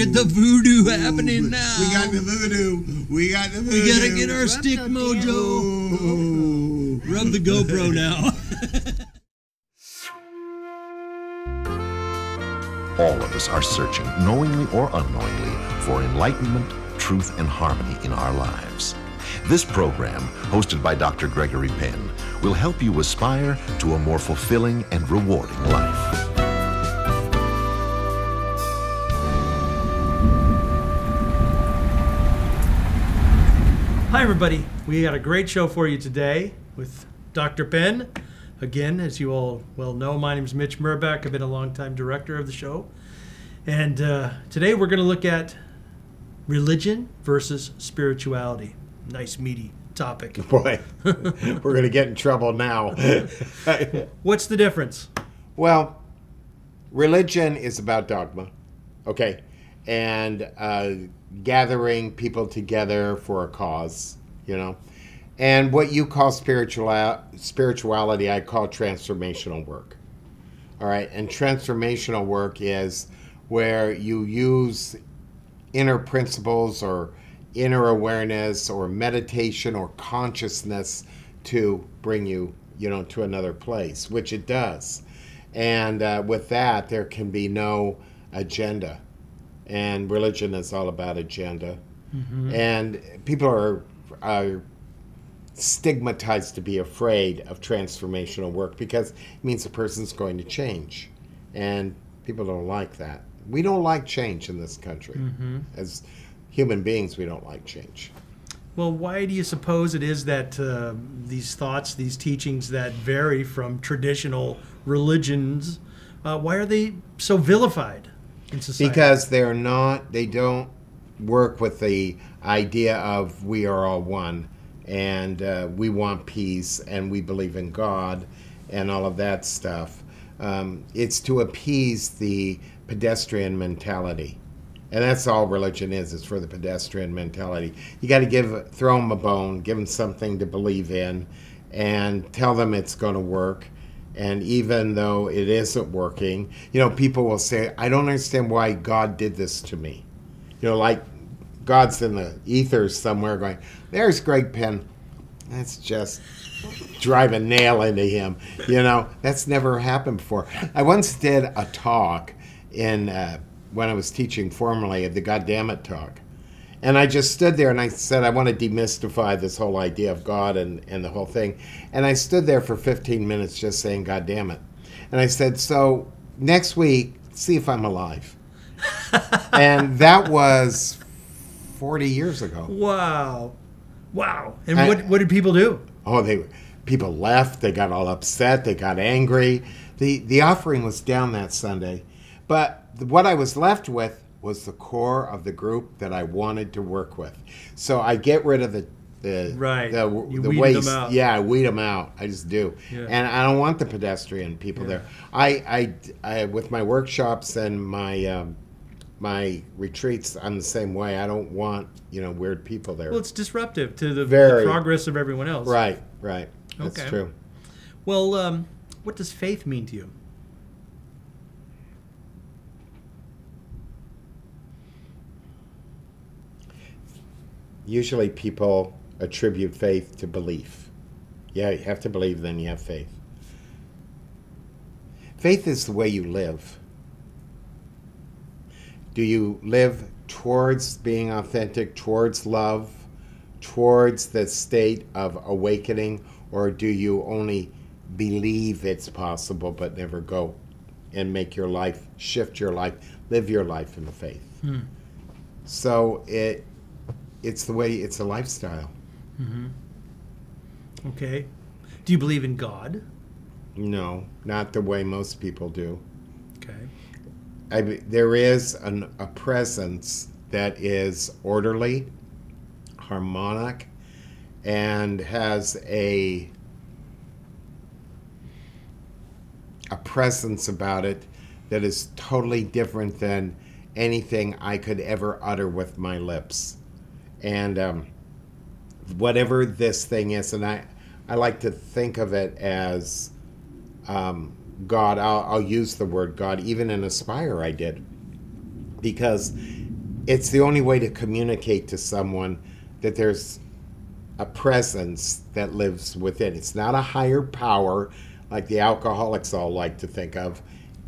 get the voodoo happening now. We got the voodoo. We got the voodoo. We gotta get our stick mojo. Rub the GoPro now. All of us are searching, knowingly or unknowingly, for enlightenment, truth, and harmony in our lives. This program, hosted by Dr. Gregory Penn, will help you aspire to a more fulfilling and rewarding life. Hi everybody, we got a great show for you today with Dr. Penn. Again, as you all well know, my name is Mitch Murback. I've been a longtime director of the show. And today we're going to look at religion versus spirituality. Nice meaty topic. Boy, we're going to get in trouble now. What's the difference? Well, religion is about dogma, okay? And gathering people together for a cause, you know? And what you call spirituality, I call transformational work. All right, and transformational work is where you use inner principles or inner awareness or meditation or consciousness to bring you, to another place, which it does. And with that, there can be no agenda. And religion is all about agenda. Mm-hmm. And people are stigmatized to be afraid of transformational work because it means a person's going to change. And people don't like that. We don't like change in this country. Mm-hmm. As human beings, we don't like change. Well, why do you suppose it is that these thoughts, these teachings that vary from traditional religions, why are they so vilified in society? Because they don't work with the idea of we are all one. And we want peace, and we believe in God, and all of that stuff. It's to appease the pedestrian mentality. And that's all religion is. It's for the pedestrian mentality. You got to throw them a bone, give them something to believe in, and tell them it's going to work. And even though it isn't working, people will say, I don't understand why God did this to me. Like God's in the ethers somewhere going, there's Greg Penn. That's just drive a nail into him. That's never happened before. I once did a talk when I was teaching formally at the Goddammit talk. And I just stood there and I said, I want to demystify this whole idea of God and the whole thing. And I stood there for 15 minutes just saying, God damn it. And I said, so next week, see if I'm alive. And that was 40 years ago. Wow. And what did people do? Oh, people left. They got all upset. They got angry. The offering was down that Sunday. But what I was left with was the core of the group that I wanted to work with. So I get rid of the waste. Them out. Yeah, I weed them out. I just do. Yeah. And I don't want the pedestrian people there. I with my workshops and my retreats, I'm the same way. I don't want, weird people there. Well, it's disruptive to the progress of everyone else. Right. That's okay. True. Well, what does faith mean to you? Usually people attribute faith to belief. Yeah, you have to believe, then you have faith. Faith is the way you live. Do you live towards being authentic, towards love, towards the state of awakening, or do you only believe it's possible but never go and make your life, shift your life, live your life in the faith? So it's a lifestyle. Mm-hmm. Okay. Do you believe in God? No, not the way most people do. Okay. There is a presence that is orderly, harmonic, and has a presence about it that is totally different than anything I could ever utter with my lips. And whatever this thing is, and I like to think of it as God. I'll use the word God. Even in Aspire I did, because it's the only way to communicate to someone that there's a presence that lives within. It's not a higher power like the alcoholics all like to think of.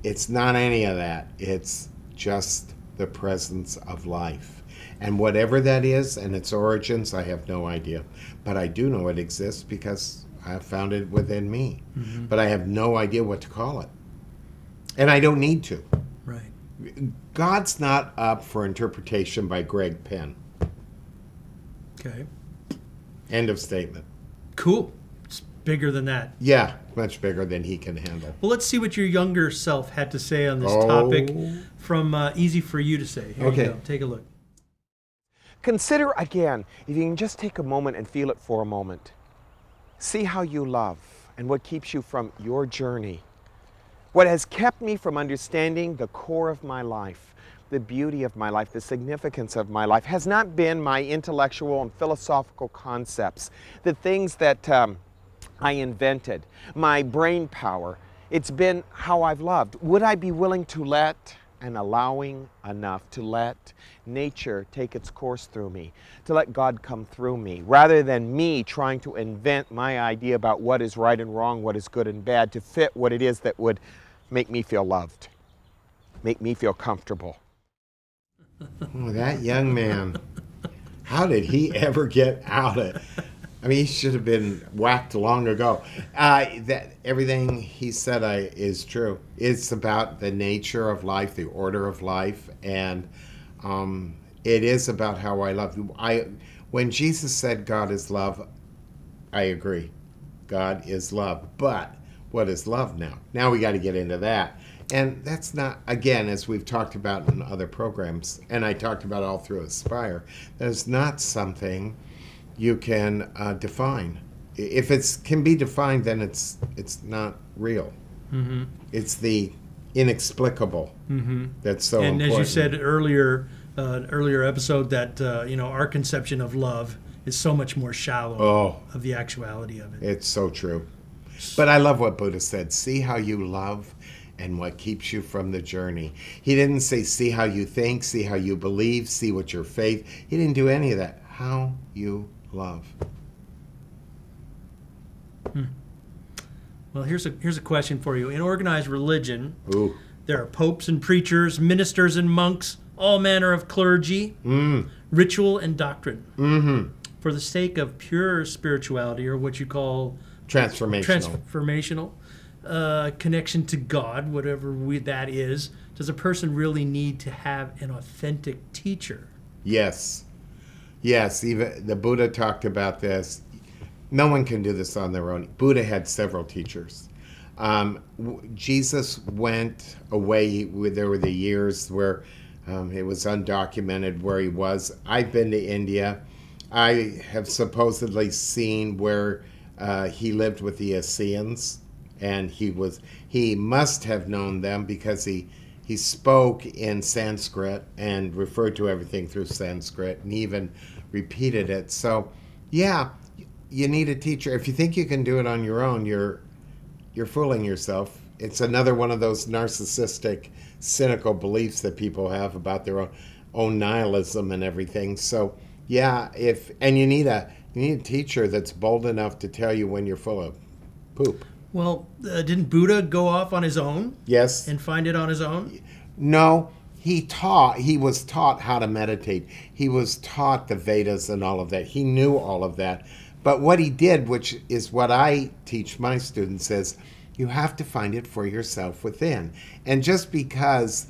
It's not any of that. It's just the presence of life. And whatever that is and its origins, I have no idea. But I do know it exists because I have found it within me. Mm-hmm. But I have no idea what to call it. And I don't need to. Right. God's not up for interpretation by Greg Penn. Okay. End of statement. Cool. It's bigger than that. Yeah, much bigger than he can handle. Well, let's see what your younger self had to say on this topic from Easy for You to Say. Here you go. Take a look. Consider again, if you can just take a moment and feel it for a moment. See how you love and what keeps you from your journey. What has kept me from understanding the core of my life, the beauty of my life, the significance of my life, has not been my intellectual and philosophical concepts, the things that I invented, my brain power. It's been how I've loved. Would I be willing to let and allowing enough to let nature take its course through me, to let God come through me, rather than me trying to invent my idea about what is right and wrong, what is good and bad, to fit what it is that would make me feel loved, make me feel comfortable. Oh, that young man. How did he ever get out of it? I mean, he should have been whacked long ago. That everything he said is true. It's about the nature of life, the order of life, and it is about how I love you. When Jesus said God is love, I agree. God is love. But what is love now? Now we got to get into that. And that's not, again, as we've talked about in other programs, and I talked about all through Aspire, there's not something you can define. If it can be defined, then it's not real. Mm-hmm. It's the inexplicable that's so important. And as you said earlier, earlier episode, that our conception of love is so much more shallow of the actuality of it. It's so true. But I love what Buddha said. See how you love and what keeps you from the journey. He didn't say see how you think, see how you believe, see what your faith. He didn't do any of that. How you love. Well, here's a question for you. In organized religion, Ooh. There are popes and preachers, ministers and monks, all manner of clergy, ritual and doctrine. Mm-hmm. For the sake of pure spirituality, or what you call transformational connection to God, whatever that is, does a person really need to have an authentic teacher? Yes. Yes, even the Buddha talked about this. No one can do this on their own. Buddha had several teachers. Jesus went away. There were the years where it was undocumented where he was. I've been to India. I have supposedly seen where he lived with the Assyrians, and he must have known them because he spoke in Sanskrit and referred to everything through Sanskrit and even repeated it. So, yeah, you need a teacher. If you think you can do it on your own, you're fooling yourself. It's another one of those narcissistic, cynical beliefs that people have about their own nihilism and everything. So, yeah, you need a teacher that's bold enough to tell you when you're full of poop. Well, didn't Buddha go off on his own? Yes. And find it on his own? No, he was taught how to meditate. He was taught the Vedas and all of that. He knew all of that. But what he did, which is what I teach my students, is you have to find it for yourself within. And just because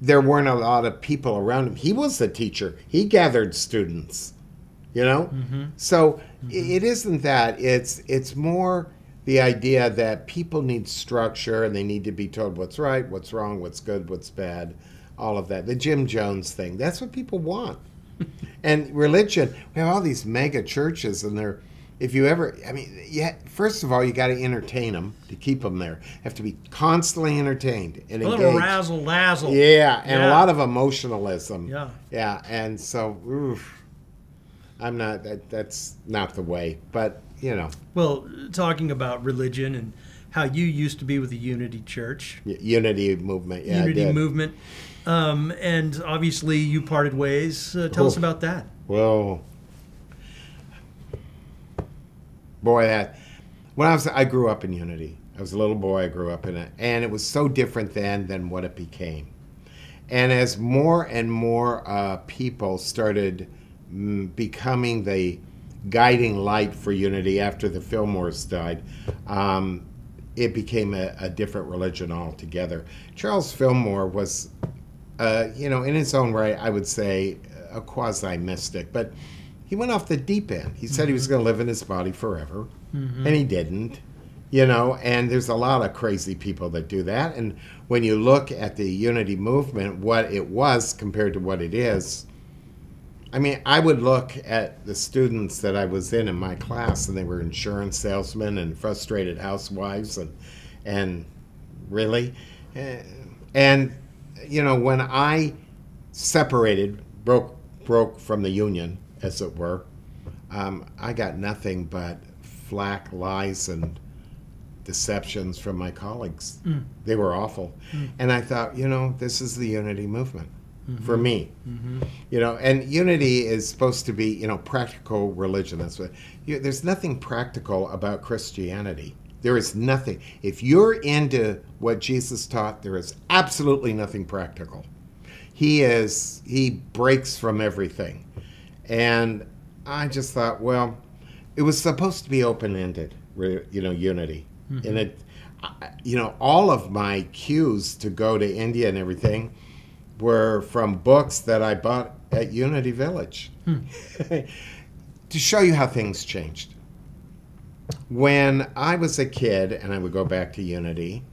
there weren't a lot of people around him, he was the teacher. He gathered students, Mm-hmm. So it isn't that. It's more the idea that people need structure and they need to be told what's right, what's wrong, what's good, what's bad, all of that. The Jim Jones thing, that's what people want. And religion, we have all these mega churches, and first of all, you got to entertain them to keep them there. You have to be constantly entertained and engaged. A little razzle-dazzle. Yeah, and a lot of emotionalism. Yeah. Yeah, and so, that's not the way, but, Well, talking about religion and how you used to be with the Unity Church. Unity movement, yeah. Unity I did. movement. And obviously you parted ways. Tell us about that. Well, boy, I grew up in Unity. I was a little boy, I grew up in it. And it was so different then than what it became. And as more and more people started becoming the guiding light for Unity after the Fillmores died, it became a different religion altogether. Charles Fillmore was, in his own right, I would say, a quasi-mystic, but he went off the deep end. He said he was going to live in his body forever, and he didn't. And there's a lot of crazy people that do that. And when you look at the Unity movement, what it was compared to what it is, I mean, I would look at the students that I was in my class, and they were insurance salesmen and frustrated housewives, and really, and when I separated, broke from the union, as it were, I got nothing but flack, lies, and deceptions from my colleagues. They were awful. And I thought, this is the Unity movement for me. And Unity is supposed to be, practical religion. That's what. There's nothing practical about Christianity. There is nothing. If you're into what Jesus taught, there is absolutely nothing practical. He breaks from everything. And I just thought, well, it was supposed to be open-ended, Unity. And it, all of my cues to go to India and everything were from books that I bought at Unity Village to show you how things changed. When I was a kid, and I would go back to Unity,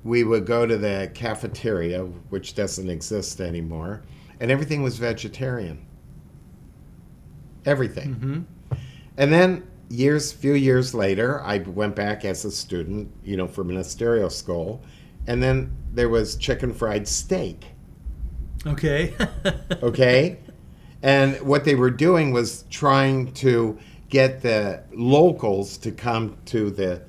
we would go to the cafeteria, which doesn't exist anymore, and everything was vegetarian. Everything. And then few years later, I went back as a student, for ministerial school, and then there was chicken fried steak. Okay. Okay? And what they were doing was trying to get the locals to come to the,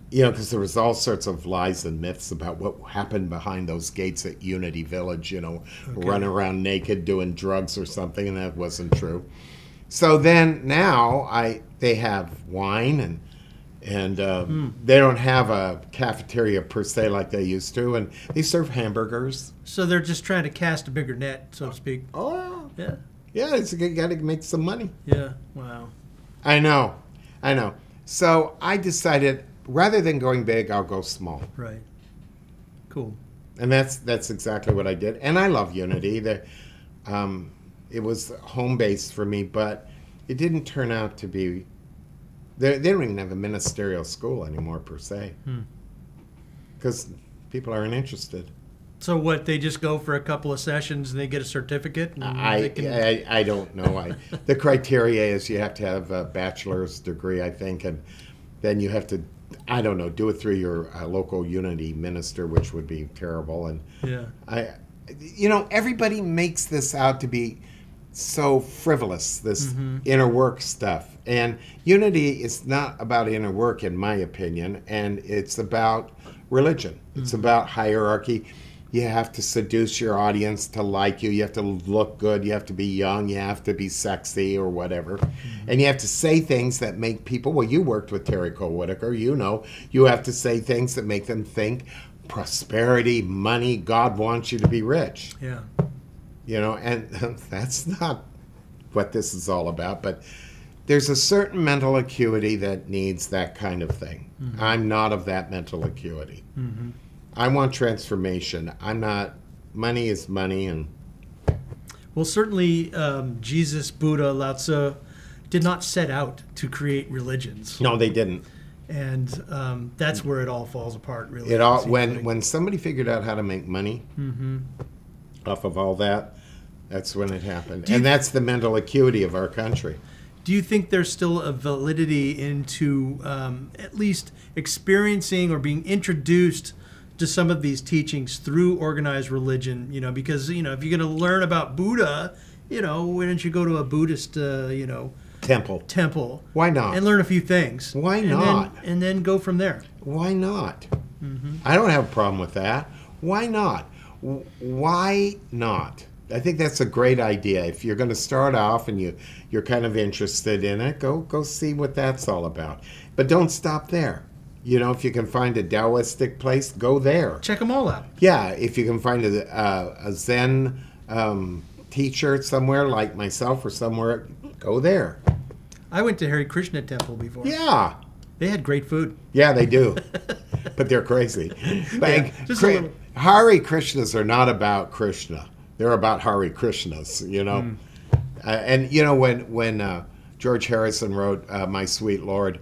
because there was all sorts of lies and myths about what happened behind those gates at Unity Village, running around naked doing drugs or something, and that wasn't true. So then now they have wine and they don't have a cafeteria per se like they used to, and they serve hamburgers. So they're just trying to cast a bigger net, so to speak. Oh Yeah. yeah, you got to make some money. Yeah. Wow. I know. So I decided rather than going big, I'll go small. Right. Cool. And that's exactly what I did. And I love Unity. It was home base for me, but it didn't turn out to be. They don't even have a ministerial school anymore per se, because people aren't interested. So what? They just go for a couple of sessions and they get a certificate. And I don't know. The criteria is you have to have a bachelor's degree, I think, and then you have to, I don't know, do it through your local Unity minister, which would be terrible. And everybody makes this out to be so frivolous, this inner work stuff. And Unity is not about inner work, in my opinion, and it's about religion. It's about hierarchy. You have to seduce your audience to like you. You have to look good. You have to be young. You have to be sexy or whatever. And you have to say things that make people, well, you worked with Terry Cole Whitaker, you have to say things that make them think prosperity, money, God wants you to be rich. Yeah. And that's not what this is all about. But there's a certain mental acuity that needs that kind of thing. I'm not of that mental acuity. I want transformation. I'm not, money is money. And well, certainly Jesus, Buddha, Lao Tzu did not set out to create religions. No, they didn't. And that's where it all falls apart, really. When somebody figured out how to make money off of all that, that's when it happened. And that's the mental acuity of our country. Do you think there's still a validity into at least experiencing or being introduced to some of these teachings through organized religion? Because, if you're going to learn about Buddha, why don't you go to a Buddhist, temple. Why not? And learn a few things. Why And not? and then go from there. Why not? I don't have a problem with that. Why not? Why not? I think that's a great idea. If you're going to start off and you're kind of interested in it, go see what that's all about. But don't stop there. You know, if you can find a Taoistic place, go there. Check them all out. Yeah, if you can find a Zen teacher somewhere like myself or somewhere, go there. I went to Hare Krishna temple before. Yeah. They had great food. Yeah, they do. But they're crazy. Like, just a little. Hare Krishnas are not about Krishna. They're about Hare Krishnas, you know. And, you know, when George Harrison wrote My Sweet Lord,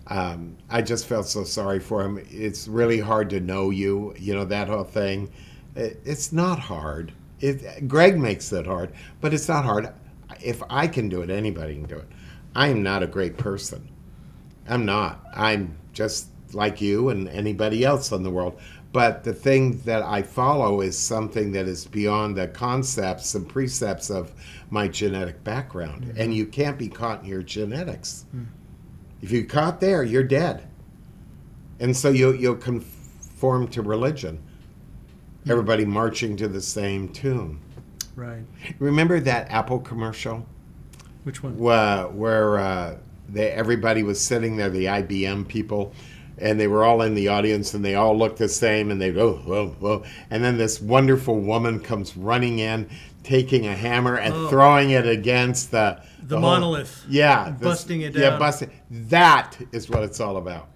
I just felt so sorry for him. It's really hard to know you, you know, that whole thing. It's not hard. Greg makes it hard, but it's not hard. If I can do it, anybody can do it. I am not a great person. I'm not. I'm just like you and anybody else in the world. But the thing that I follow is something that is beyond the concepts and precepts of my genetic background. And you can't be caught in your genetics. If you're caught there, you're dead. And so you'll conform to religion. Everybody marching to the same tune. Right. Remember that Apple commercial? Which one? Where everybody was sitting there, the IBM people, and they were all in the audience, and they all looked the same, and they go, whoa, whoa. And then this wonderful woman comes running in, taking a hammer and throwing it against the monolith. Yeah. Busting it down. Yeah, busting. That is what it's all about.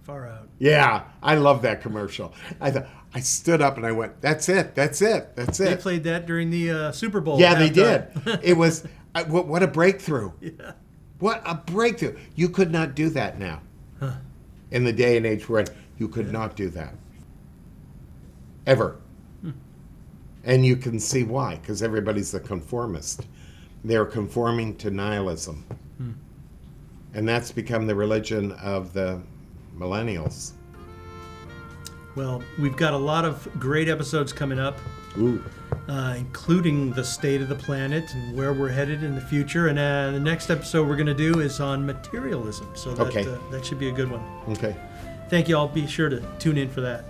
Far out. Yeah, I love that commercial. I stood up and I went, that's it, that's it, that's it. They played that during the Super Bowl. Yeah, they did. halftime. It was, what a breakthrough. Yeah. What a breakthrough. You could not do that now. In the day and age we're in, you could not do that. Ever. And you can see why, because everybody's a conformist. They're conforming to nihilism. And that's become the religion of the millennials. Well, we've got a lot of great episodes coming up. Including the state of the planet and where we're headed in the future. And the next episode we're going to do is on materialism. So that should be a good one. Okay. Thank you all. Be sure to tune in for that.